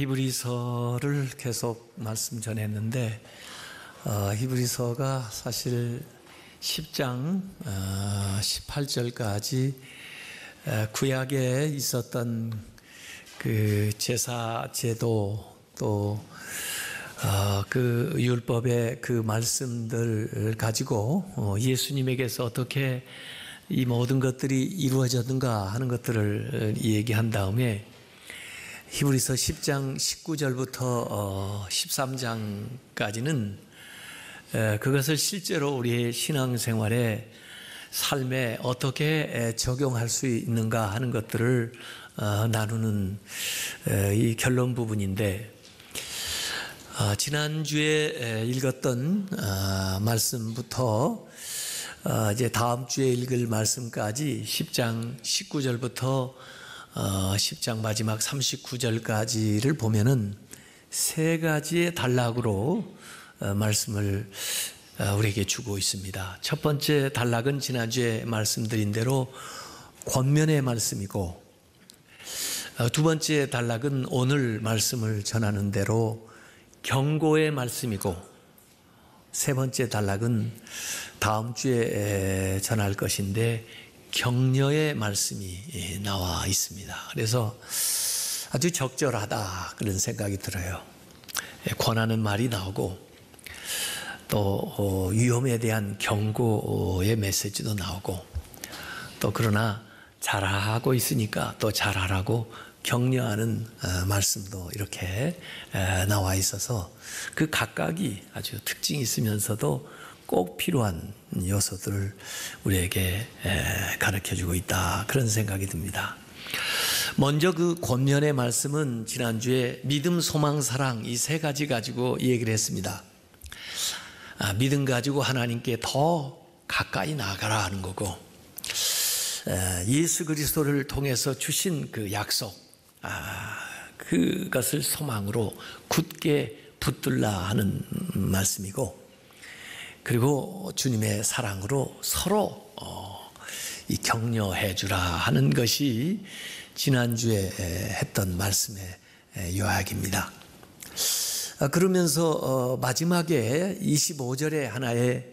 히브리서를 계속 말씀 전했는데 히브리서가 사실 10장 18절까지 구약에 있었던 그 제사 제도 또 그 율법의 그 말씀들을 가지고 예수님에게서 어떻게 이 모든 것들이 이루어졌는가 하는 것들을 얘기한 다음에 히브리서 10장 19절부터 13장까지는 그것을 실제로 우리의 신앙생활에 삶에 어떻게 적용할 수 있는가 하는 것들을 나누는 이 결론 부분인데, 지난주에 읽었던 말씀부터 이제 다음 주에 읽을 말씀까지 10장 19절부터 10장 마지막 39절까지를 보면은 세 가지의 단락으로 말씀을 우리에게 주고 있습니다. 첫 번째 단락은 지난주에 말씀드린 대로 권면의 말씀이고, 두 번째 단락은 오늘 말씀을 전하는 대로 경고의 말씀이고, 세 번째 단락은 다음 주에 전할 것인데 격려의 말씀이 나와 있습니다. 그래서 아주 적절하다 그런 생각이 들어요. 권하는 말이 나오고 또 위험에 대한 경고의 메시지도 나오고, 또 그러나 잘하고 있으니까 또 잘하라고 격려하는 말씀도 이렇게 나와 있어서 그 각각이 아주 특징이 있으면서도 꼭 필요한 요소들을 우리에게 가르쳐주고 있다, 그런 생각이 듭니다. 먼저 그 권면의 말씀은 지난주에 믿음, 소망, 사랑 이 세 가지 가지고 얘기를 했습니다. 믿음 가지고 하나님께 더 가까이 나아가라 하는 거고, 예수 그리스도를 통해서 주신 그 약속, 그것을 소망으로 굳게 붙들라 하는 말씀이고, 그리고 주님의 사랑으로 서로 이 격려해 주라 하는 것이 지난주에 했던 말씀의 요약입니다. 그러면서 마지막에 25절에 하나의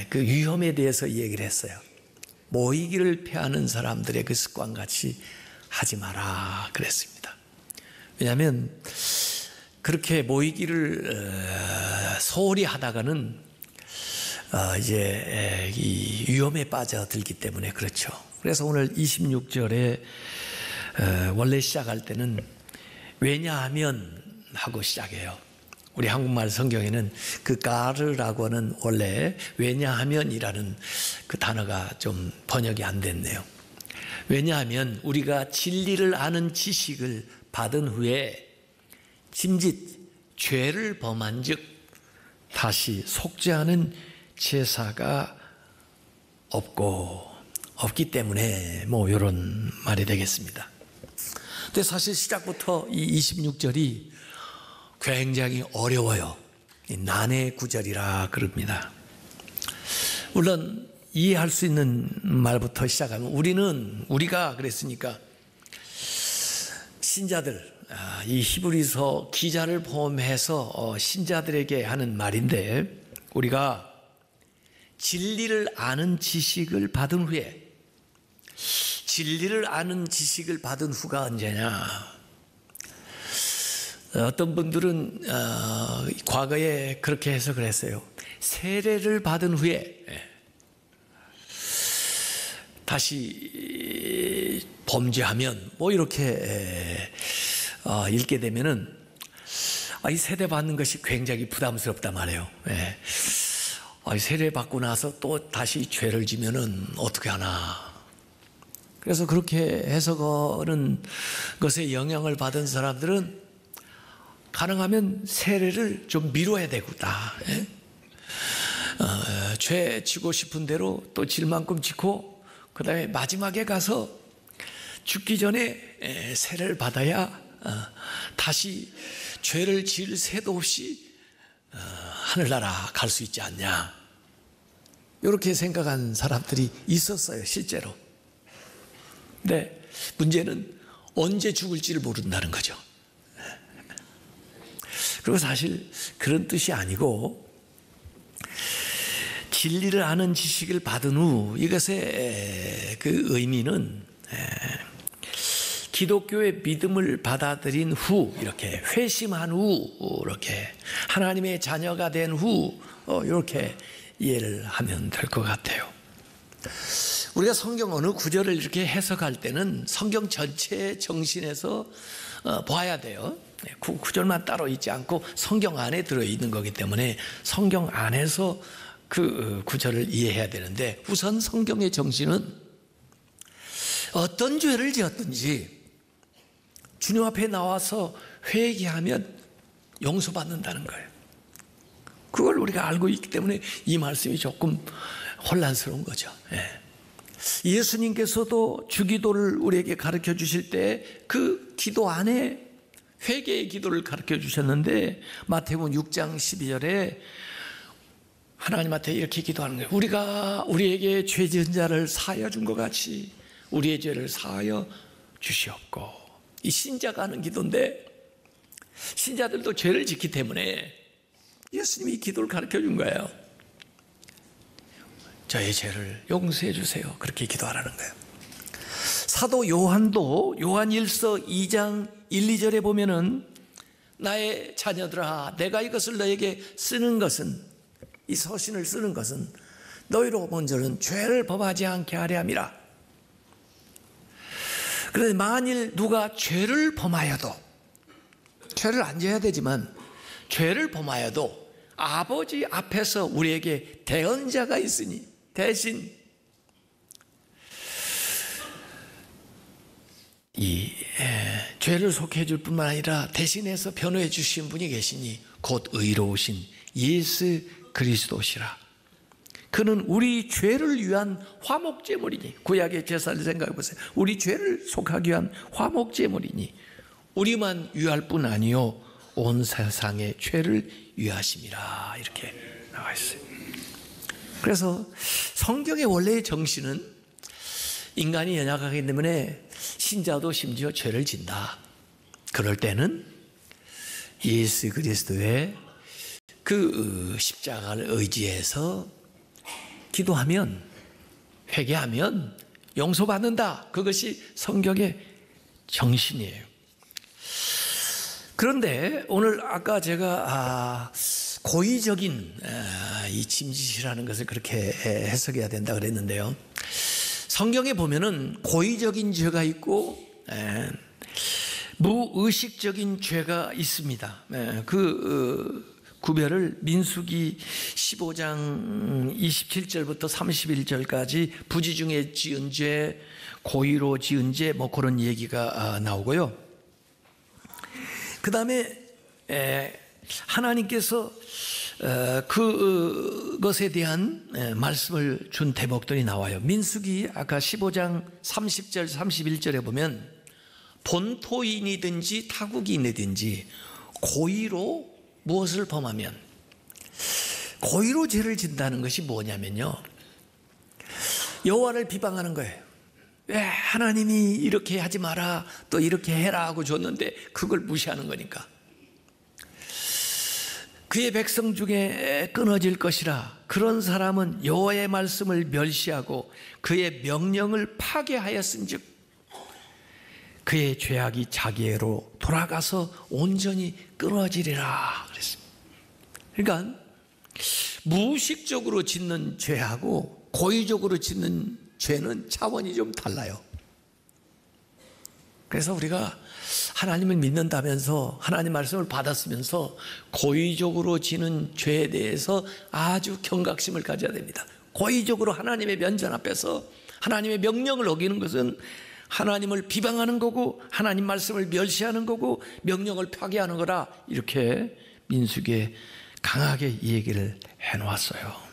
그 위험에 대해서 얘기를 했어요. 모이기를 패하는 사람들의 그 습관같이 하지 마라 그랬습니다. 왜냐하면 그렇게 모이기를 소홀히 하다가는 이제 이 위험에 빠져들기 때문에 그렇죠. 그래서 오늘 26절에 원래 시작할 때는 왜냐하면 하고 시작해요. 우리 한국말 성경에는 그 가르라고 하는 원래 왜냐하면이라는 그 단어가 좀 번역이 안 됐네요. 왜냐하면 우리가 진리를 아는 지식을 받은 후에 짐짓 죄를 범한 즉 다시 속죄하는 제사가 없기 때문에 이런 말이 되겠습니다. 근데 사실 시작부터 이 26절이 굉장히 어려워요. 난해 구절이라 그럽니다. 물론 이해할 수 있는 말부터 시작하면 우리가 그랬으니까 신자들, 이 히브리서 기자를 포함해서 신자들에게 하는 말인데, 우리가 진리를 아는 지식을 받은 후에, 진리를 아는 지식을 받은 후가 언제냐? 어떤 분들은 과거에 그렇게 해석을 했어요. 세례를 받은 후에 다시 범죄하면 이렇게 읽게 되면은 이 세례 받는 것이 굉장히 부담스럽단 말이에요. 세례 받고 나서 또 다시 죄를 지면은 어떻게 하나. 그래서 그렇게 해석하는 것에 영향을 받은 사람들은 가능하면 세례를 좀 미뤄야 되겠다. 죄 지고 싶은 대로 또 질 만큼 지고, 그 다음에 마지막에 가서 죽기 전에 세례를 받아야 다시 죄를 지을 새도 없이 하늘나라 갈 수 있지 않냐. 이렇게 생각한 사람들이 있었어요, 실제로. 근데 문제는 언제 죽을지를 모른다는 거죠. 그리고 사실 그런 뜻이 아니고 진리를 아는 지식을 받은 후 이것의 그 의미는 기독교의 믿음을 받아들인 후, 이렇게 회심한 후, 이렇게 하나님의 자녀가 된 후, 이렇게 이해를 하면 될 것 같아요. 우리가 성경 어느 구절을 이렇게 해석할 때는 성경 전체의 정신에서 봐야 돼요. 구절만 따로 있지 않고 성경 안에 들어있는 거기 때문에 성경 안에서 그 구절을 이해해야 되는데, 우선 성경의 정신은 어떤 죄를 지었든지 주님 앞에 나와서 회개하면 용서받는다는 거예요. 그걸 우리가 알고 있기 때문에 이 말씀이 조금 혼란스러운 거죠. 예수님께서도 주기도를 우리에게 가르쳐 주실 때 그 기도 안에 회개의 기도를 가르쳐 주셨는데, 마태복음 6장 12절에 하나님한테 이렇게 기도하는 거예요. 우리가 우리에게 죄 지은 자를 사하여 준 것 같이 우리의 죄를 사하여 주시옵고. 이 신자가 하는 기도인데, 신자들도 죄를 짓기 때문에 예수님이 이 기도를 가르쳐 준 거예요. 저의 죄를 용서해 주세요. 그렇게 기도하라는 거예요. 사도 요한도 요한 1서 2장 1, 2절에 보면은 나의 자녀들아, 내가 이것을 너에게 쓰는 것은, 이 서신을 쓰는 것은 너희로 먼저는 죄를 범하지 않게 하려 함이라. 그런데 만일 누가 죄를 범하여도, 죄를 안 져야 되지만 죄를 범하여도 아버지 앞에서 우리에게 대언자가 있으니, 대신 이 죄를 속해 줄 뿐만 아니라 대신해서 변호해 주신 분이 계시니 곧 의로우신 예수 그리스도시라. 그는 우리 죄를 위한 화목제물이니, 구약의 제사를 생각해 보세요. 우리 죄를 속하기 위한 화목제물이니 우리만 위할 뿐 아니요 온 세상의 죄를 위하심이라. 이렇게 나와 있어요. 그래서 성경의 원래의 정신은 인간이 연약하기 때문에 신자도 심지어 죄를 진다. 그럴 때는 예수 그리스도의 그 십자가를 의지해서 기도하면, 회개하면 용서받는다. 그것이 성경의 정신이에요. 그런데 오늘 아까 제가 고의적인 이 짐짓이라는 것을 그렇게 해석해야 된다 그랬는데요. 성경에 보면은 고의적인 죄가 있고 무의식적인 죄가 있습니다. 그 구별을 민수기 15장 27절부터 31절까지 부지 중에 지은 죄, 고의로 지은 죄, 뭐 그런 얘기가 나오고요. 그 다음에 하나님께서 그것에 대한 말씀을 준 대목들이 나와요. 민수기 아까 15장 30절 31절에 보면 본토인이든지 타국인이든지 고의로 무엇을 범하면, 고의로 죄를 진다는 것이 뭐냐면요, 여호와를 비방하는 거예요. 왜 하나님이 이렇게 하지 마라, 또 이렇게 해라 하고 줬는데 그걸 무시하는 거니까. 그의 백성 중에 끊어질 것이라. 그런 사람은 여호와의 말씀을 멸시하고 그의 명령을 파괴하였은즉 그의 죄악이 자기애로 돌아가서 온전히 끊어지리라 그랬습니다. 그러니까 무의식적으로 짓는 죄하고 고의적으로 짓는 죄는 차원이 좀 달라요. 그래서 우리가 하나님을 믿는다면서, 하나님 말씀을 받았으면서 고의적으로 지는 죄에 대해서 아주 경각심을 가져야 됩니다. 고의적으로 하나님의 면전 앞에서 하나님의 명령을 어기는 것은 하나님을 비방하는 거고, 하나님 말씀을 멸시하는 거고, 명령을 파괴하는 거라. 이렇게 민수기에 강하게 얘기를 해놓았어요.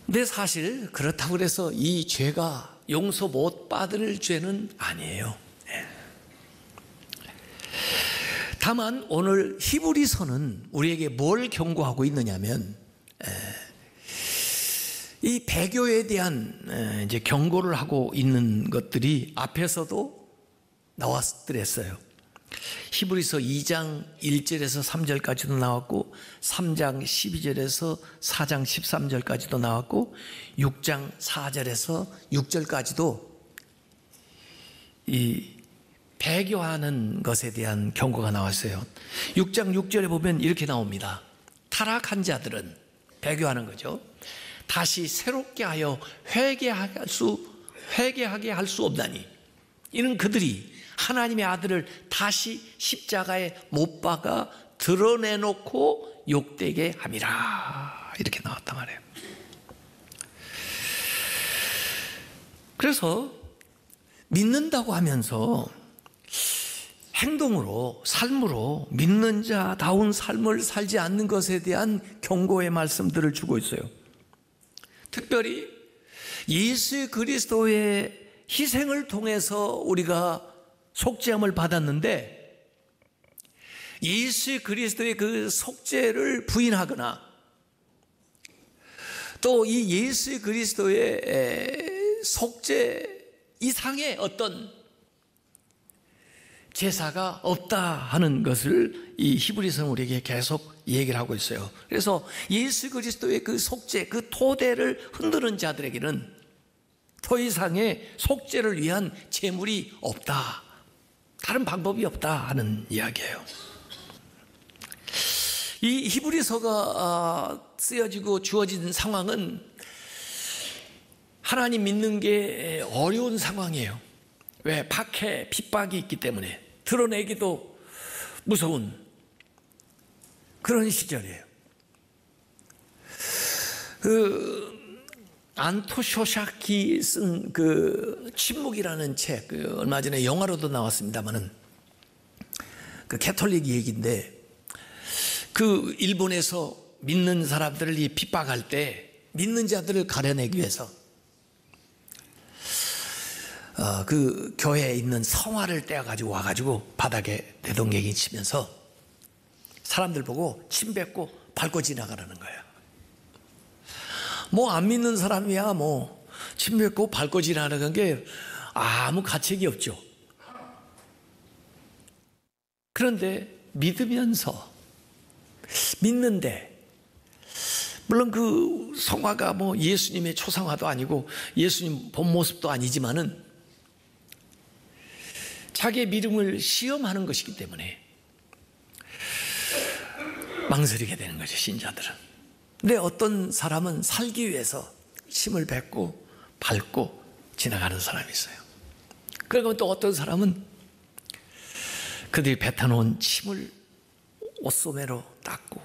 근데 사실 그렇다고 해서 이 죄가 용서 못 받을 죄는 아니에요. 다만 오늘 히브리서는 우리에게 뭘 경고하고 있느냐면, 이 배교에 대한 이제 경고를 하고 있는 것들이 앞에서도 나왔더랬어요. 히브리서 2장 1절에서 3절까지도 나왔고 3장 12절에서 4장 13절까지도 나왔고 6장 4절에서 6절까지도 이 배교하는 것에 대한 경고가 나왔어요. 6장 6절에 보면 이렇게 나옵니다. 타락한 자들은, 배교하는 거죠, 다시 새롭게 하여 회개하게 할 수 없나니 이는 그들이 하나님의 아들을 다시 십자가에 못 박아 드러내놓고 욕되게 함이라, 이렇게 나왔단 말이에요. 그래서 믿는다고 하면서 행동으로, 삶으로 믿는 자다운 삶을 살지 않는 것에 대한 경고의 말씀들을 주고 있어요. 특별히 예수 그리스도의 희생을 통해서 우리가 속죄함을 받았는데 예수 그리스도의 그 속죄를 부인하거나 또 이 예수 그리스도의 속죄 이상의 어떤 제사가 없다 하는 것을 이 히브리서는 우리에게 계속 얘기를 하고 있어요. 그래서 예수 그리스도의 그 속죄, 그 토대를 흔드는 자들에게는 더 이상의 속죄를 위한 제물이 없다, 다른 방법이 없다 하는 이야기예요. 이 히브리서가 쓰여지고 주어진 상황은 하나님 믿는 게 어려운 상황이에요. 왜? 박해, 핍박이 있기 때문에 드러내기도 무서운 그런 시절이에요. 안토쇼샤키 쓴 그 침묵이라는 책, 얼마 전에 영화로도 나왔습니다만은 그 캐톨릭 얘기인데, 그 일본에서 믿는 사람들을 핍박할 때 믿는 자들을 가려내기 위해서 그 교회에 있는 성화를 떼어가지고 와가지고 바닥에 내동댕이 치면서 사람들 보고 침 뱉고 밟고 지나가라는 거예요. 뭐 안 믿는 사람이야 뭐 침 뱉고 밟고 지나가는 게 아무 가책이 없죠. 그런데 믿으면서, 믿는데, 물론 그 성화가 뭐 예수님의 초상화도 아니고 예수님 본 모습도 아니지만은 자기의 믿음을 시험하는 것이기 때문에 망설이게 되는 거죠, 신자들은. 근데 어떤 사람은 살기 위해서 침을 뱉고 밟고 지나가는 사람이 있어요. 그리고 또 어떤 사람은 그들이 뱉어놓은 침을 옷소매로 닦고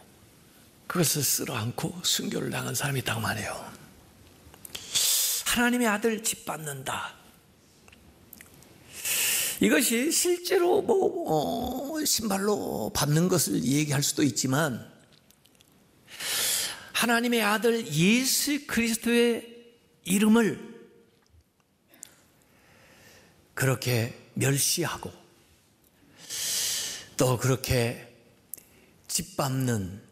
그것을 쓸어안고 순교를 당한 사람이 있다고 말해요. 하나님의 아들 짓밟는다. 이것이 실제로 신발로 밟는 것을 얘기할 수도 있지만 하나님의 아들 예수 그리스도의 이름을 그렇게 멸시하고 또 그렇게 짓밟는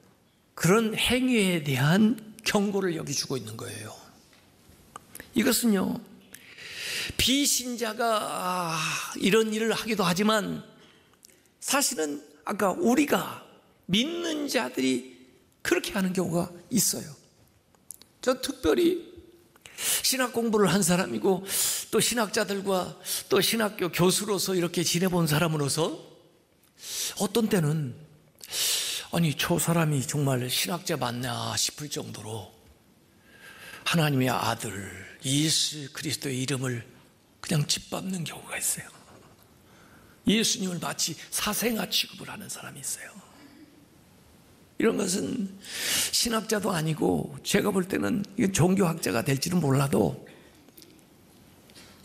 그런 행위에 대한 경고를 여기 주고 있는 거예요. 이것은요, 비신자가 이런 일을 하기도 하지만 사실은 아까 우리가 믿는 자들이 그렇게 하는 경우가 있어요. 저 특별히 신학 공부를 한 사람이고 또 신학자들과 또 신학교 교수로서 이렇게 지내본 사람으로서 어떤 때는 아니 저 사람이 정말 신학자 맞나 싶을 정도로 하나님의 아들 예수 그리스도의 이름을 그냥 짓밟는 경우가 있어요. 예수님을 마치 사생아 취급을 하는 사람이 있어요. 이런 것은 신학자도 아니고 제가 볼 때는 종교학자가 될지는 몰라도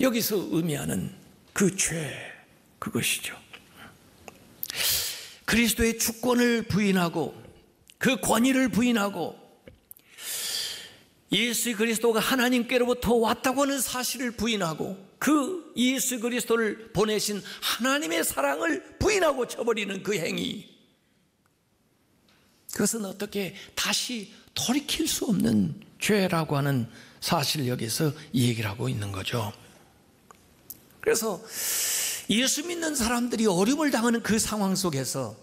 여기서 의미하는 그 죄, 그것이죠. 그리스도의 주권을 부인하고 그 권위를 부인하고 예수 그리스도가 하나님께로부터 왔다고 하는 사실을 부인하고 그 예수 그리스도를 보내신 하나님의 사랑을 부인하고 쳐버리는 그 행위, 그것은 어떻게 다시 돌이킬 수 없는 죄라고 하는 사실을 여기서 얘기를 하고 있는 거죠. 그래서 예수 믿는 사람들이 어려움을 당하는 그 상황 속에서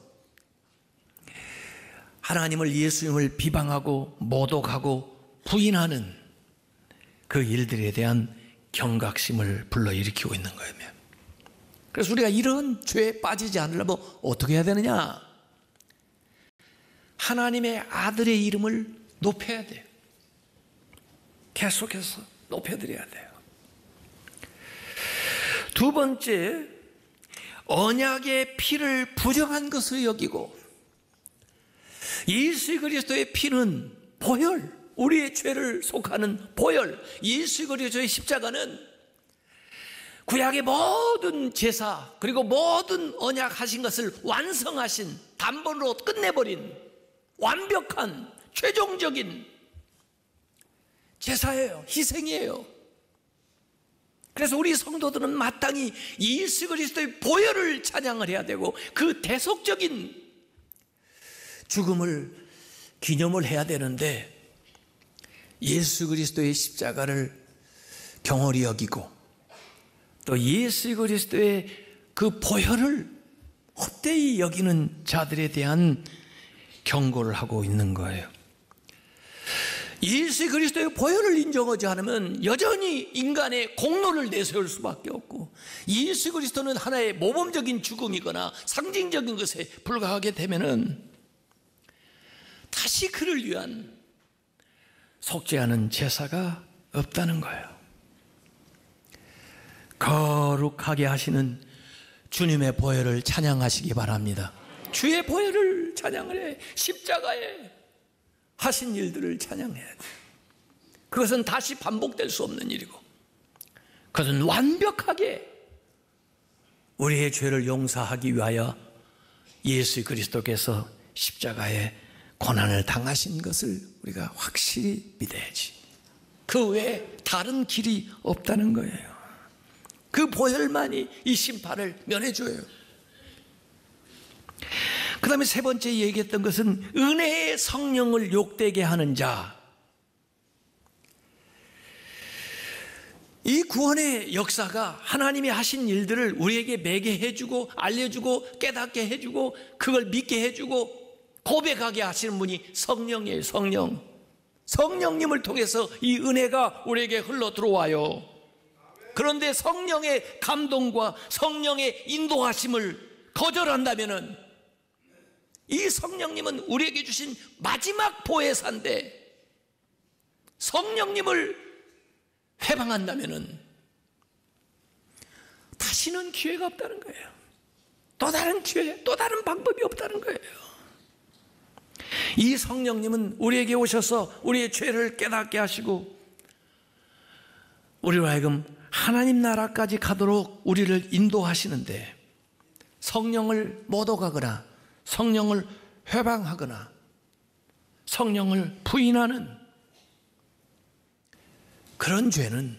하나님을, 예수님을 비방하고 모독하고 부인하는 그 일들에 대한 경각심을 불러일으키고 있는 거예요. 그래서 우리가 이런 죄에 빠지지 않으려면 어떻게 해야 되느냐? 하나님의 아들의 이름을 높여야 돼요. 계속해서 높여드려야 돼요. 두 번째, 언약의 피를 부정한 것을 여기고, 예수 그리스도의 피는 보혈, 우리의 죄를 속하는 보혈, 예수 그리스도의 십자가는 구약의 모든 제사 그리고 모든 언약 하신 것을 완성하신, 단번으로 끝내버린 완벽한 최종적인 제사예요. 희생이에요. 그래서 우리 성도들은 마땅히 예수 그리스도의 보혈을 찬양을 해야 되고, 그 대속적인 죽음을 기념을 해야 되는데, 예수 그리스도의 십자가를 경홀히 여기고 또 예수 그리스도의 그 보혈을 헛되이 여기는 자들에 대한 경고를 하고 있는 거예요. 예수 그리스도의 보혈을 인정하지 않으면 여전히 인간의 공로를 내세울 수밖에 없고, 예수 그리스도는 하나의 모범적인 죽음이거나 상징적인 것에 불과하게 되면은 다시 그를 위한 속죄하는 제사가 없다는 거예요. 거룩하게 하시는 주님의 보혈을 찬양하시기 바랍니다. 주의 보혈을 찬양을 해. 십자가에 하신 일들을 찬양해야 돼요. 그것은 다시 반복될 수 없는 일이고, 그것은 완벽하게 우리의 죄를 용서하기 위하여 예수 그리스도께서 십자가에 고난을 당하신 것을 우리가 확실히 믿어야지. 그 외에 다른 길이 없다는 거예요. 그 보혈만이 이 심판을 면해줘요. 그 다음에 세 번째 얘기했던 것은 은혜의 성령을 욕되게 하는 자. 이 구원의 역사가 하나님이 하신 일들을 우리에게 매게 해주고 알려주고 깨닫게 해주고 그걸 믿게 해주고 고백하게 하시는 분이 성령이에요. 성령. 성령님을 통해서 이 은혜가 우리에게 흘러 들어와요. 그런데 성령의 감동과 성령의 인도하심을 거절한다면은 이 성령님은 우리에게 주신 마지막 보혜사인데, 성령님을 회방한다면은 다시는 기회가 없다는 거예요. 또 다른 기회, 또 다른 방법이 없다는 거예요. 이 성령님은 우리에게 오셔서 우리의 죄를 깨닫게 하시고 우리로 하여금 하나님 나라까지 가도록 우리를 인도하시는데, 성령을 모독하거나 성령을 회방하거나 성령을 부인하는 그런 죄는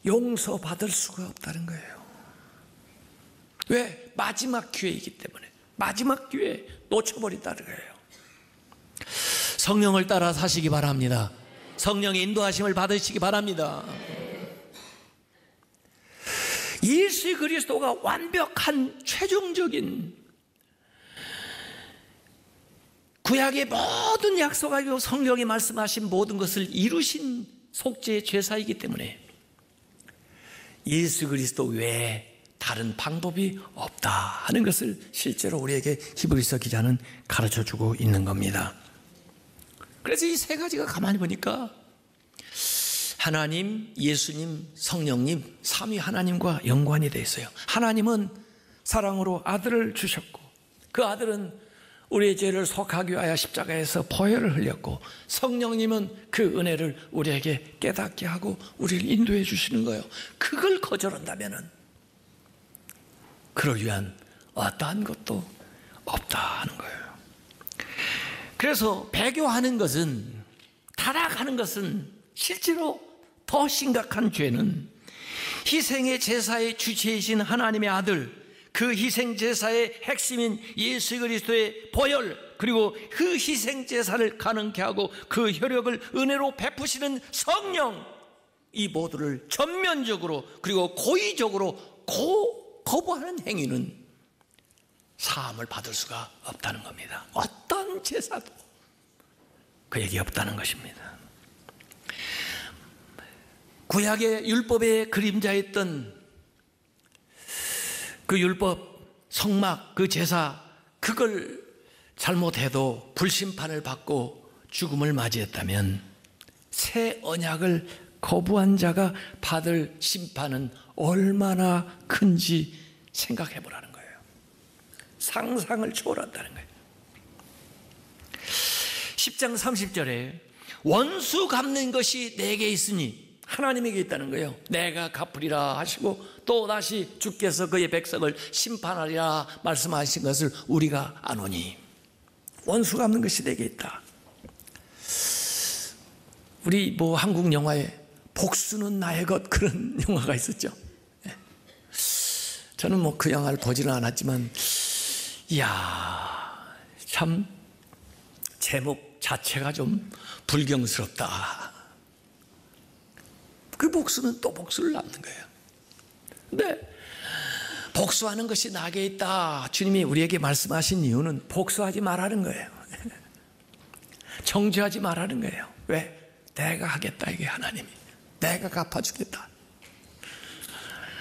용서받을 수가 없다는 거예요. 왜? 마지막 기회이기 때문에. 마지막 기회에 놓쳐버린다는 거예요. 성령을 따라 사시기 바랍니다. 성령의 인도하심을 받으시기 바랍니다. 예수 그리스도가 완벽한 최종적인 구약의 모든 약속하고 성경이 말씀하신 모든 것을 이루신 속죄의 제사이기 때문에 예수 그리스도 외에 다른 방법이 없다 하는 것을 실제로 우리에게 히브리서 기자는 가르쳐주고 있는 겁니다. 그래서 이 세 가지가 가만히 보니까 하나님, 예수님, 성령님, 삼위 하나님과 연관이 되어 있어요. 하나님은 사랑으로 아들을 주셨고, 그 아들은 우리의 죄를 속하기 위하여 십자가에서 보혈을 흘렸고, 성령님은 그 은혜를 우리에게 깨닫게 하고 우리를 인도해 주시는 거예요. 그걸 거절한다면은 그를 위한 어떠한 것도 없다 하는 거예요. 그래서 배교하는 것은, 타락하는 것은, 실제로 더 심각한 죄는 희생의 제사의 주체이신 하나님의 아들, 그 희생 제사의 핵심인 예수 그리스도의 보혈, 그리고 그 희생 제사를 가능케 하고 그 혈육을 은혜로 베푸시는 성령, 이 모두를 전면적으로 그리고 고의적으로 거부하는 행위는 사함을 받을 수가 없다는 겁니다. 어떤 제사도 그에게 없다는 것입니다. 구약의 율법의 그림자였던 그 율법, 성막, 그 제사, 그걸 잘못해도 불심판을 받고 죽음을 맞이했다면 새 언약을 거부한 자가 받을 심판은 얼마나 큰지 생각해 보라는 거예요. 상상을 초월한다는 거예요. 10장 30절에 원수 갚는 것이 내게 있으니, 하나님에게 있다는 거예요. 내가 갚으리라 하시고 또 다시 주께서 그의 백성을 심판하리라 말씀하신 것을 우리가 아노니, 원수 갚는 것이 내게 있다. 우리 한국 영화에 복수는 나의 것, 그런 영화가 있었죠. 저는 그 영화를 보지는 않았지만, 이야, 참 제목 자체가 좀 불경스럽다. 그 복수는 또 복수를 낳는 거예요. 근데 복수하는 것이 나에게 있다, 주님이 우리에게 말씀하신 이유는 복수하지 말라는 거예요. 정죄하지 말라는 거예요. 왜? 내가 하겠다, 이게 하나님이. 내가 갚아주겠다.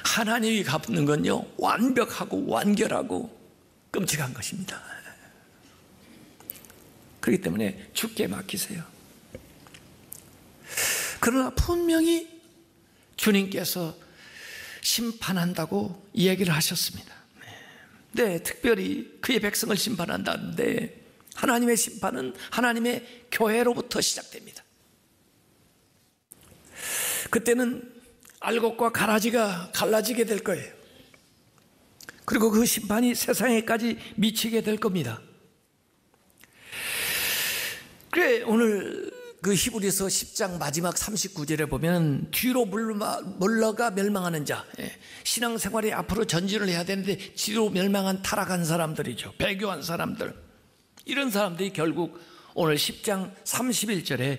하나님이 갚는 건요, 완벽하고 완결하고 끔찍한 것입니다. 그렇기 때문에 주께 맡기세요. 그러나 분명히 주님께서 심판한다고 이야기를 하셨습니다. 네, 특별히 그의 백성을 심판한다는데, 하나님의 심판은 하나님의 교회로부터 시작됩니다. 그때는 알곡과 가라지가 갈라지게 될 거예요. 그리고 그 심판이 세상에까지 미치게 될 겁니다. 그래, 오늘 그 히브리서 10장 마지막 39절에 보면 뒤로 물러가 멸망하는 자, 신앙생활이 앞으로 전진을 해야 되는데 뒤로 멸망한 타락한 사람들이죠. 배교한 사람들, 이런 사람들이 결국 오늘 10장 31절에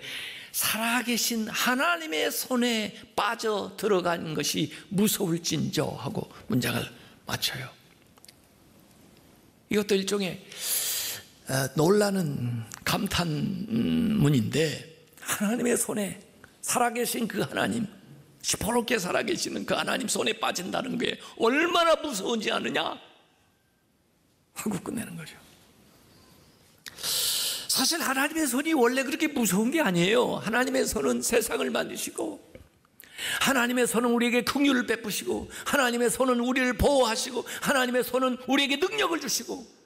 살아계신 하나님의 손에 빠져 들어간 것이 무서울진저 하고 문장을 맞춰요. 이것도 일종의 놀라는 감탄문인데, 하나님의 손에, 살아계신 그 하나님, 시퍼렇게 살아계시는 그 하나님 손에 빠진다는 게 얼마나 무서운지 아느냐 하고 끝내는 거죠. 사실 하나님의 손이 원래 그렇게 무서운 게 아니에요. 하나님의 손은 세상을 만드시고, 하나님의 손은 우리에게 긍휼을 베푸시고, 하나님의 손은 우리를 보호하시고, 하나님의 손은 우리에게 능력을 주시고,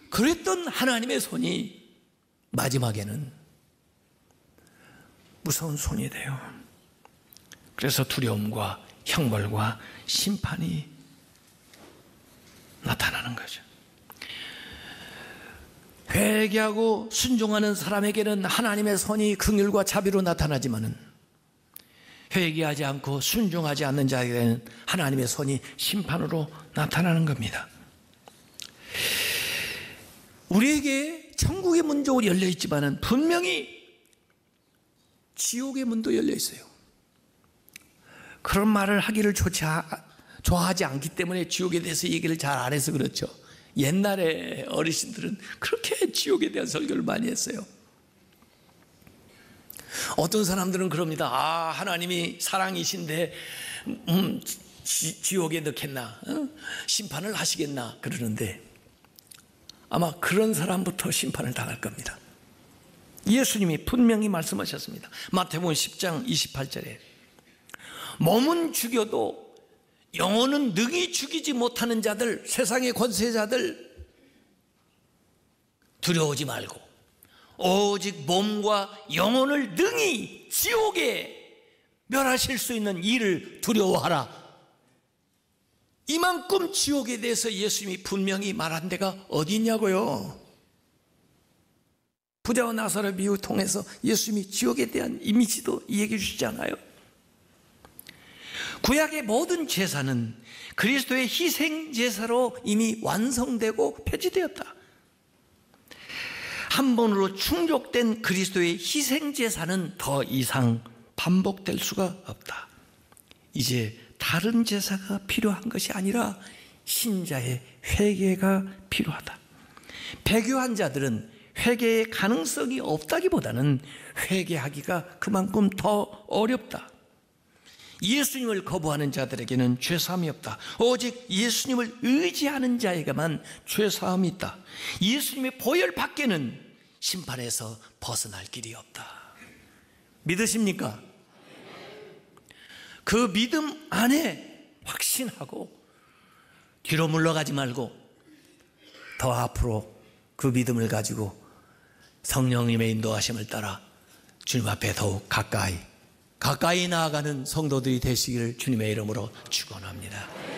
그랬던 하나님의 손이 마지막에는 무서운 손이 돼요. 그래서 두려움과 형벌과 심판이 나타나는 거죠. 회개하고 순종하는 사람에게는 하나님의 손이 긍휼과 자비로 나타나지만은, 회개하지 않고 순종하지 않는 자에게는 하나님의 손이 심판으로 나타나는 겁니다. 우리에게 천국의 문도 열려 있지만은 분명히 지옥의 문도 열려 있어요. 그런 말을 하기를 좋아하지 않기 때문에 지옥에 대해서 얘기를 잘 안 해서 그렇죠. 옛날에 어르신들은 그렇게 지옥에 대한 설교를 많이 했어요. 어떤 사람들은 그럽니다. 아, 하나님이 사랑이신데 지옥에 넣겠나, 심판을 하시겠나 그러는데, 아마 그런 사람부터 심판을 당할 겁니다. 예수님이 분명히 말씀하셨습니다. 마태복음 10장 28절에 몸은 죽여도 영혼은 능히 죽이지 못하는 자들, 세상의 권세자들 두려워하지 말고 오직 몸과 영혼을 능히 지옥에 멸하실 수 있는 이를 두려워하라. 이만큼 지옥에 대해서 예수님이 분명히 말한 데가 어디 있냐고요. 부자와 나사로 비유 통해서 예수님이 지옥에 대한 이미지도 얘기해 주시잖아요. 구약의 모든 제사는 그리스도의 희생 제사로 이미 완성되고 폐지되었다. 한 번으로 충족된 그리스도의 희생 제사는 더 이상 반복될 수가 없다. 이제 다른 제사가 필요한 것이 아니라 신자의 회개가 필요하다. 배교한 자들은 회개의 가능성이 없다기보다는 회개하기가 그만큼 더 어렵다. 예수님을 거부하는 자들에게는 죄사함이 없다. 오직 예수님을 의지하는 자에게만 죄사함이 있다. 예수님의 보혈 밖에는 심판에서 벗어날 길이 없다. 믿으십니까? 그 믿음 안에 확신하고 뒤로 물러가지 말고 더 앞으로 그 믿음을 가지고 성령님의 인도하심을 따라 주님 앞에 더욱 가까이 나아가는 성도들이 되시기를 주님의 이름으로 축원합니다.